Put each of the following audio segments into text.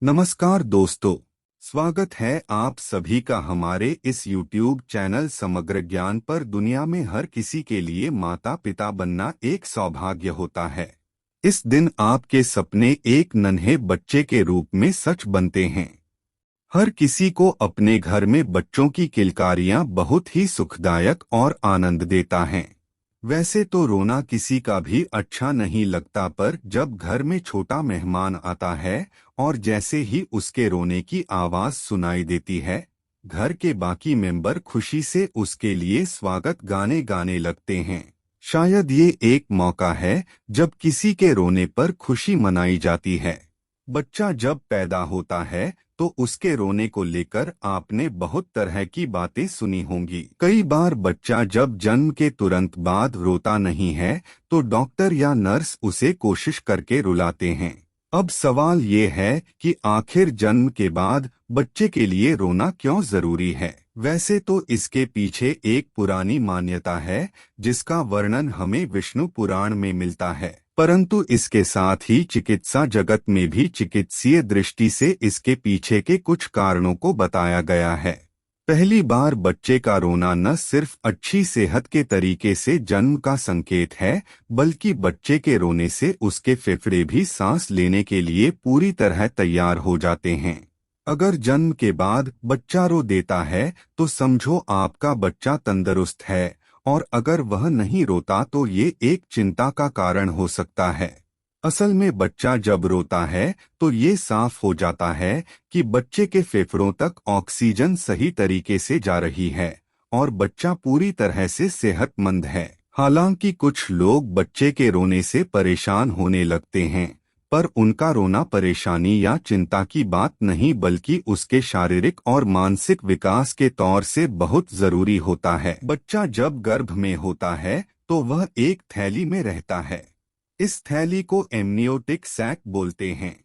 नमस्कार दोस्तों, स्वागत है आप सभी का हमारे इस YouTube चैनल समग्र ज्ञान पर। दुनिया में हर किसी के लिए माता पिता बनना एक सौभाग्य होता है। इस दिन आपके सपने एक नन्हे बच्चे के रूप में सच बनते हैं। हर किसी को अपने घर में बच्चों की किलकारियां बहुत ही सुखदायक और आनंद देता है। वैसे तो रोना किसी का भी अच्छा नहीं लगता, पर जब घर में छोटा मेहमान आता है और जैसे ही उसके रोने की आवाज सुनाई देती है, घर के बाकी मेंबर खुशी से उसके लिए स्वागत गाने गाने लगते हैं। शायद ये एक मौका है जब किसी के रोने पर खुशी मनाई जाती है। बच्चा जब पैदा होता है तो उसके रोने को लेकर आपने बहुत तरह की बातें सुनी होंगी। कई बार बच्चा जब जन्म के तुरंत बाद रोता नहीं है तो डॉक्टर या नर्स उसे कोशिश करके रुलाते हैं। अब सवाल ये है कि आखिर जन्म के बाद बच्चे के लिए रोना क्यों जरूरी है। वैसे तो इसके पीछे एक पुरानी मान्यता है जिसका वर्णन हमें विष्णु पुराण में मिलता है, परंतु इसके साथ ही चिकित्सा जगत में भी चिकित्सीय दृष्टि से इसके पीछे के कुछ कारणों को बताया गया है। पहली बार बच्चे का रोना न सिर्फ अच्छी सेहत के तरीके से जन्म का संकेत है, बल्कि बच्चे के रोने से उसके फेफड़े भी सांस लेने के लिए पूरी तरह तैयार हो जाते हैं। अगर जन्म के बाद बच्चा रो देता है तो समझो आपका बच्चा तंदुरुस्त है, और अगर वह नहीं रोता तो ये एक चिंता का कारण हो सकता है। असल में बच्चा जब रोता है तो ये साफ हो जाता है कि बच्चे के फेफड़ों तक ऑक्सीजन सही तरीके से जा रही है और बच्चा पूरी तरह से सेहतमंद है। हालांकि कुछ लोग बच्चे के रोने से परेशान होने लगते हैं, पर उनका रोना परेशानी या चिंता की बात नहीं बल्कि उसके शारीरिक और मानसिक विकास के तौर से बहुत जरूरी होता है। बच्चा जब गर्भ में होता है तो वह एक थैली में रहता है। इस थैली को एमनियोटिक सैक बोलते हैं।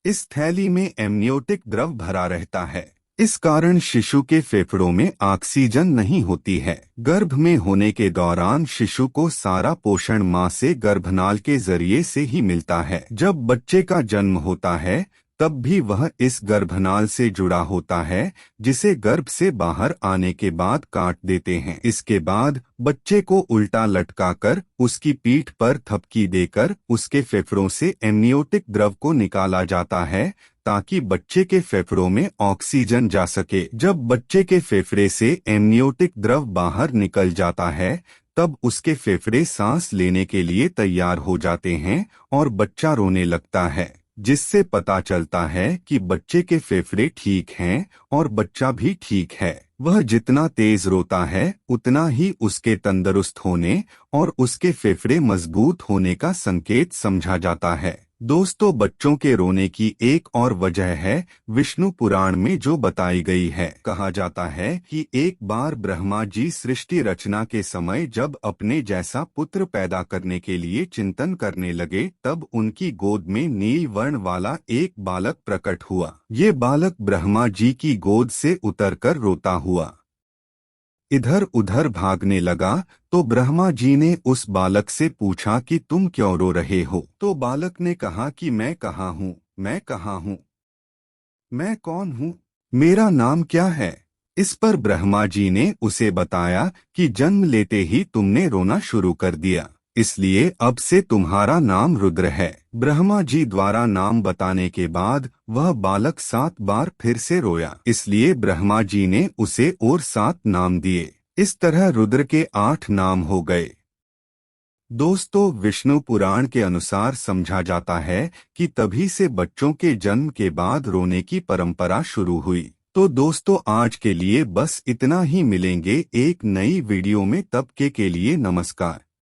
इस थैली में एमनियोटिक द्रव भरा रहता है। इस कारण शिशु के फेफड़ों में ऑक्सीजन नहीं होती है। गर्भ में होने के दौरान शिशु को सारा पोषण मां से गर्भनाल के जरिए से ही मिलता है। जब बच्चे का जन्म होता है तब भी वह इस गर्भनाल से जुड़ा होता है, जिसे गर्भ से बाहर आने के बाद काट देते हैं। इसके बाद बच्चे को उल्टा लटकाकर उसकी पीठ पर थपकी देकर उसके फेफड़ों से एमनियोटिक द्रव को निकाला जाता है ताकि बच्चे के फेफड़ों में ऑक्सीजन जा सके। जब बच्चे के फेफड़े से एमनियोटिक द्रव बाहर निकल जाता है तब उसके फेफड़े सांस लेने के लिए तैयार हो जाते हैं और बच्चा रोने लगता है, जिससे पता चलता है कि बच्चे के फेफड़े ठीक हैं और बच्चा भी ठीक है। वह जितना तेज रोता है उतना ही उसके तंदुरुस्त होने और उसके फेफड़े मजबूत होने का संकेत समझा जाता है। दोस्तों, बच्चों के रोने की एक और वजह है विष्णु पुराण में जो बताई गई है। कहा जाता है कि एक बार ब्रह्मा जी सृष्टि रचना के समय जब अपने जैसा पुत्र पैदा करने के लिए चिंतन करने लगे तब उनकी गोद में नील वर्ण वाला एक बालक प्रकट हुआ। ये बालक ब्रह्मा जी की गोद से उतरकर रोता हुआ इधर उधर भागने लगा, तो ब्रह्मा जी ने उस बालक से पूछा कि तुम क्यों रो रहे हो। तो बालक ने कहा कि मैं कहाँ हूँ, मैं कहाँ हूँ, मैं कौन हूँ, मेरा नाम क्या है। इस पर ब्रह्मा जी ने उसे बताया कि जन्म लेते ही तुमने रोना शुरू कर दिया, इसलिए अब से तुम्हारा नाम रुद्र है। ब्रह्मा जी द्वारा नाम बताने के बाद वह बालक 7 बार फिर से रोया, इसलिए ब्रह्मा जी ने उसे और 7 नाम दिए। इस तरह रुद्र के 8 नाम हो गए। दोस्तों, विष्णु पुराण के अनुसार समझा जाता है कि तभी से बच्चों के जन्म के बाद रोने की परंपरा शुरू हुई। तो दोस्तों, आज के लिए बस इतना ही। मिलेंगे एक नई वीडियो में, तब के लिए नमस्कार।